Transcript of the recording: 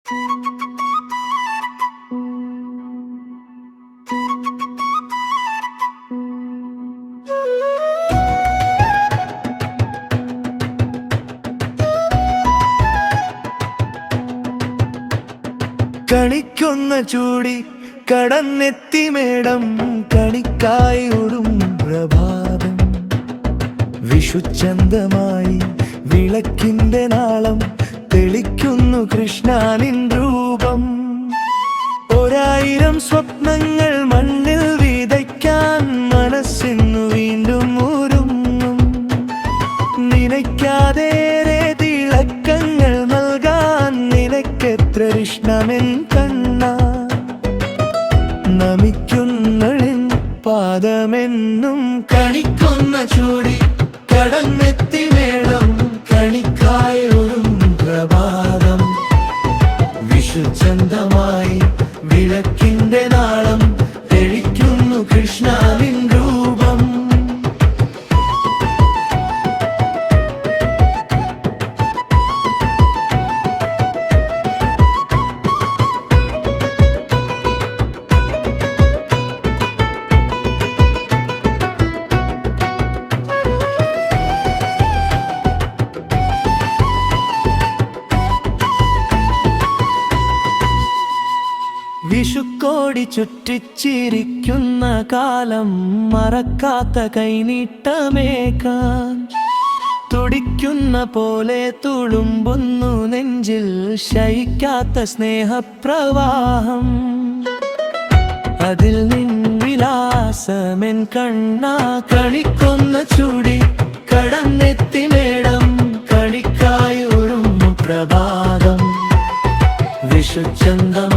കണിക്കൊന്ന ചൂടി കടന്നെത്തി മേടം, കണിക്കായി ഒരു പ്രഭാതം. വിഷുച്ചന്തമായി വിളക്കിന്റെ നാളം തെളിക്കുന്നു കൃഷ്ണനിൻ രൂപം. 1000 സ്വപ്നങ്ങൾ മണ്ണിൽ വിതയ്ക്കാൻ മനസ്സിന്നു വീണ്ടും ഒരുങ്ങും. നിനയ്ക്കാതേറെ തിളക്കങ്ങൾ നൽകാൻ നിനക്കെത്ര കൃഷ്ണമെൻ കണ്ണ. നമിക്കുന്നളിൻ പാദമെന്നും കണിക്കൊന്ന ചൂടി കടന്നെത്തി മേളം, കണിക്കായി ഒരു പ്രഭാതം. വിഷുചന്തമായി വിളക്കിന്റെ നാളം തെളിക്കുന്നു കൃഷ്ണനിൻ രൂപം. വിഷുക്കോടി ചുറ്റിച്ചിരിക്കുന്ന കാലം, മറക്കാത്ത കൈനീട്ടമേക്കാൻ. തുടിക്കുന്ന പോലെ തുളുമ്പുന്നു നെഞ്ചിൽ ശയിക്കാത്ത സ്നേഹപ്രവാഹം. അതിൽ നിൻ വിലാസമെൻ കണ്ണ. കണിക്കൊന്ന ചൂടി കടന്നെത്തി മേടം, കണിക്കായി ഒരു പ്രഭാതം. വിഷുചന്തം